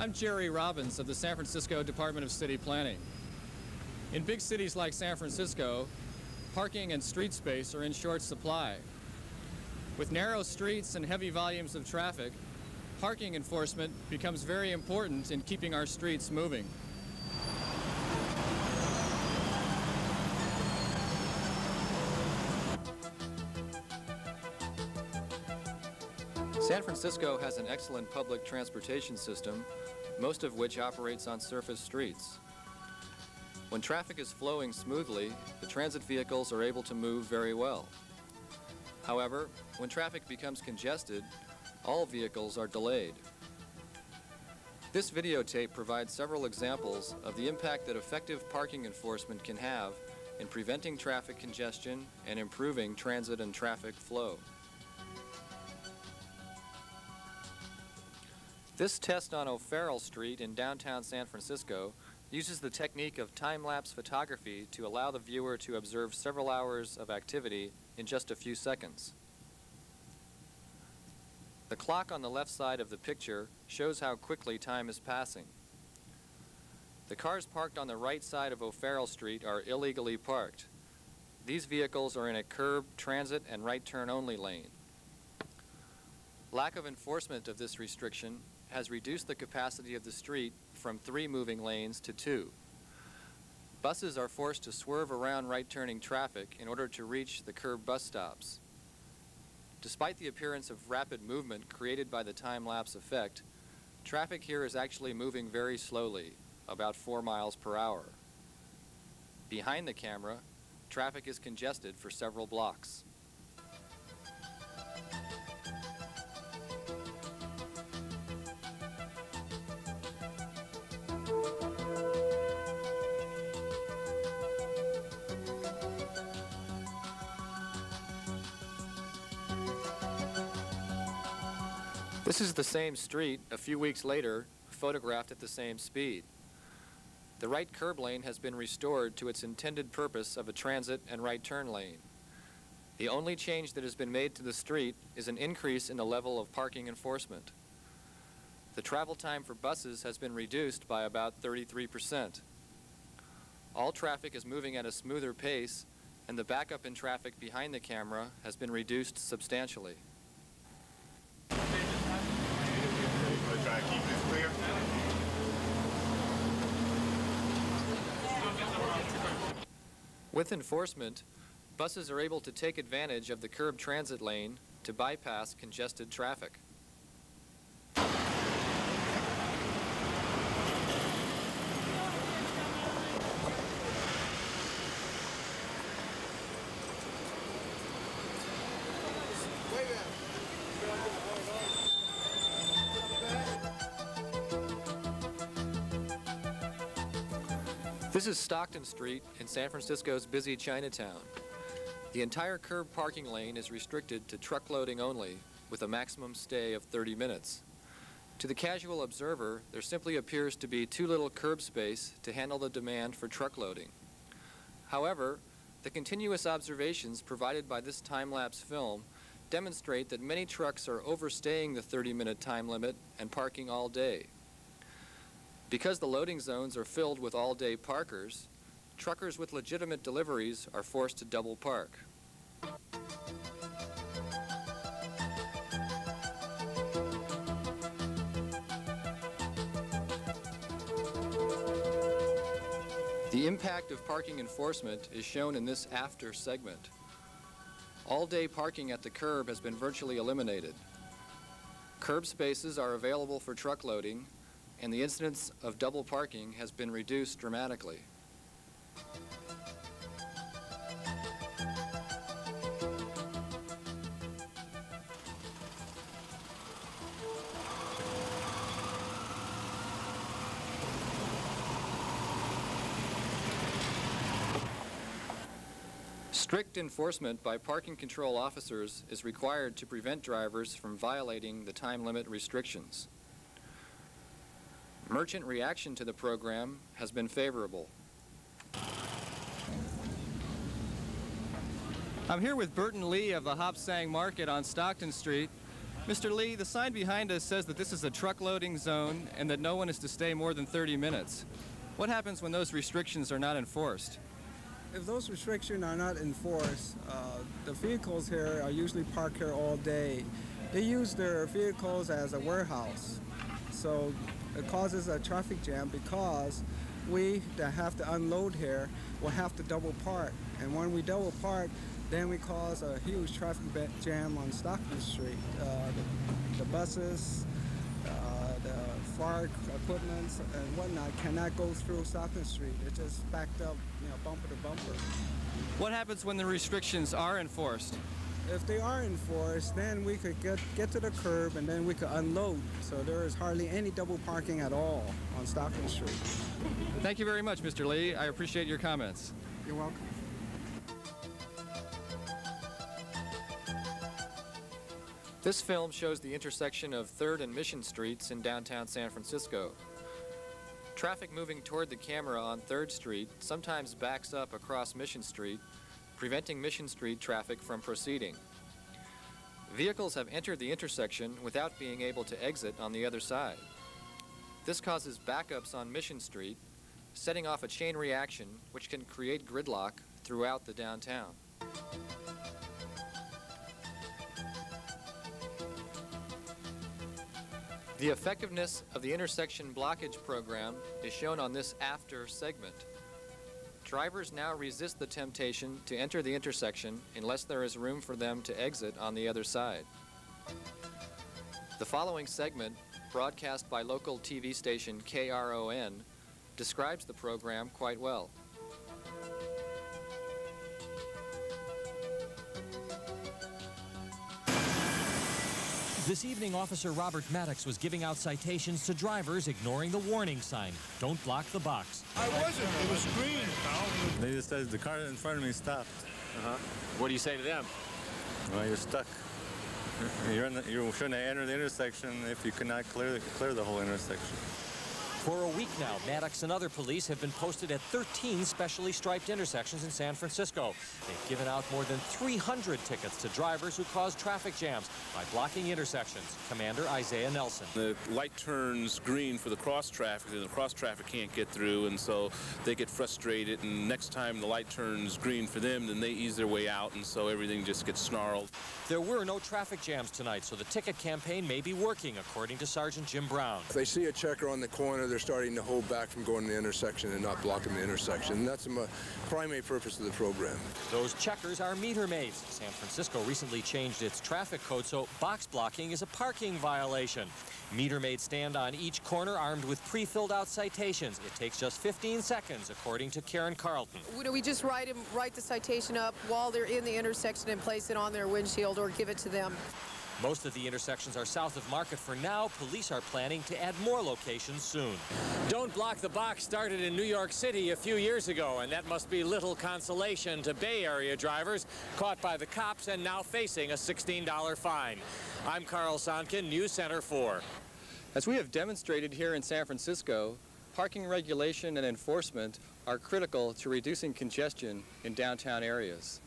I'm Jerry Robbins of the San Francisco Department of City Planning. In big cities like San Francisco, parking and street space are in short supply. With narrow streets and heavy volumes of traffic, parking enforcement becomes very important in keeping our streets moving. San Francisco has an excellent public transportation system, most of which operates on surface streets. When traffic is flowing smoothly, the transit vehicles are able to move very well. However, when traffic becomes congested, all vehicles are delayed. This videotape provides several examples of the impact that effective parking enforcement can have in preventing traffic congestion and improving transit and traffic flow. This test on O'Farrell Street in downtown San Francisco uses the technique of time-lapse photography to allow the viewer to observe several hours of activity in just a few seconds. The clock on the left side of the picture shows how quickly time is passing. The cars parked on the right side of O'Farrell Street are illegally parked. These vehicles are in a curb, transit, and right turn only lane. Lack of enforcement of this restriction has reduced the capacity of the street from 3 moving lanes to 2. Buses are forced to swerve around right-turning traffic in order to reach the curb bus stops. Despite the appearance of rapid movement created by the time-lapse effect, traffic here is actually moving very slowly, about 4 miles per hour. Behind the camera, traffic is congested for several blocks. This is the same street a few weeks later, photographed at the same speed. The right curb lane has been restored to its intended purpose of a transit and right turn lane. The only change that has been made to the street is an increase in the level of parking enforcement. The travel time for buses has been reduced by about 33%. All traffic is moving at a smoother pace, and the backup in traffic behind the camera has been reduced substantially. Try to keep this clear. With enforcement, buses are able to take advantage of the curb transit lane to bypass congested traffic. This is Stockton Street in San Francisco's busy Chinatown. The entire curb parking lane is restricted to truck loading only, with a maximum stay of 30 minutes. To the casual observer, there simply appears to be too little curb space to handle the demand for truck loading. However, the continuous observations provided by this time-lapse film demonstrate that many trucks are overstaying the 30-minute time limit and parking all day. Because the loading zones are filled with all-day parkers, truckers with legitimate deliveries are forced to double park. The impact of parking enforcement is shown in this after segment. All-day parking at the curb has been virtually eliminated. Curb spaces are available for truck loading, and the incidence of double parking has been reduced dramatically. Strict enforcement by parking control officers is required to prevent drivers from violating the time limit restrictions. Merchant reaction to the program has been favorable. I'm here with Burton Lee of the Hop Sang Market on Stockton Street. Mr. Lee, the sign behind us says that this is a truck loading zone and that no one is to stay more than 30 minutes. What happens when those restrictions are not enforced? If those restrictions are not enforced, the vehicles here are usually parked here all day. They use their vehicles as a warehouse. So it causes a traffic jam because we that have to unload here will have to double park. And when we double park, then we cause a huge traffic jam on Stockton Street. The buses, the fire equipment and whatnot cannot go through Stockton Street. It's just backed up, bumper to bumper. What happens when the restrictions are enforced? If they are enforced, then we could get to the curb and then we could unload. So there is hardly any double parking at all on Stockton Street. Thank you very much, Mr. Lee. I appreciate your comments. You're welcome. This film shows the intersection of 3rd and Mission Streets in downtown San Francisco. Traffic moving toward the camera on 3rd Street sometimes backs up across Mission Street, preventing Mission Street traffic from proceeding. Vehicles have entered the intersection without being able to exit on the other side. This causes backups on Mission Street, setting off a chain reaction which can create gridlock throughout the downtown. The effectiveness of the intersection blockage program is shown on this after segment. Drivers now resist the temptation to enter the intersection unless there is room for them to exit on the other side. The following segment, broadcast by local TV station KRON, describes the program quite well. This evening, Officer Robert Maddox was giving out citations to drivers ignoring the warning sign, "Don't block the box." I wasn't. It was green. They just said the car in front of me stopped. What do you say to them? Well, you're stuck. You shouldn't enter the intersection if you cannot clear the whole intersection. For a week now, Maddox and other police have been posted at 13 specially striped intersections in San Francisco. They've given out more than 300 tickets to drivers who cause traffic jams by blocking intersections. Commander Isaiah Nelson. The light turns green for the cross traffic, and the cross traffic can't get through, and so they get frustrated, and next time the light turns green for them, then they ease their way out, and so everything just gets snarled. There were no traffic jams tonight, so the ticket campaign may be working, according to Sergeant Jim Brown. If they see a checker on the corner, they're starting to hold back from going to the intersection and not blocking the intersection. And that's the primary purpose of the program. Those checkers are meter maids. San Francisco recently changed its traffic code, so box blocking is a parking violation. Meter maids stand on each corner armed with pre-filled out citations. It takes just 15 seconds, according to Karen Carlton. We just write the citation up while they're in the intersection and place it on their windshield or give it to them. Most of the intersections are south of Market for now. Police are planning to add more locations soon. Don't Block the Box started in New York City a few years ago, and that must be little consolation to Bay Area drivers caught by the cops and now facing a $16 fine. I'm Carl Sonkin, News Center 4. As we have demonstrated here in San Francisco, parking regulation and enforcement are critical to reducing congestion in downtown areas.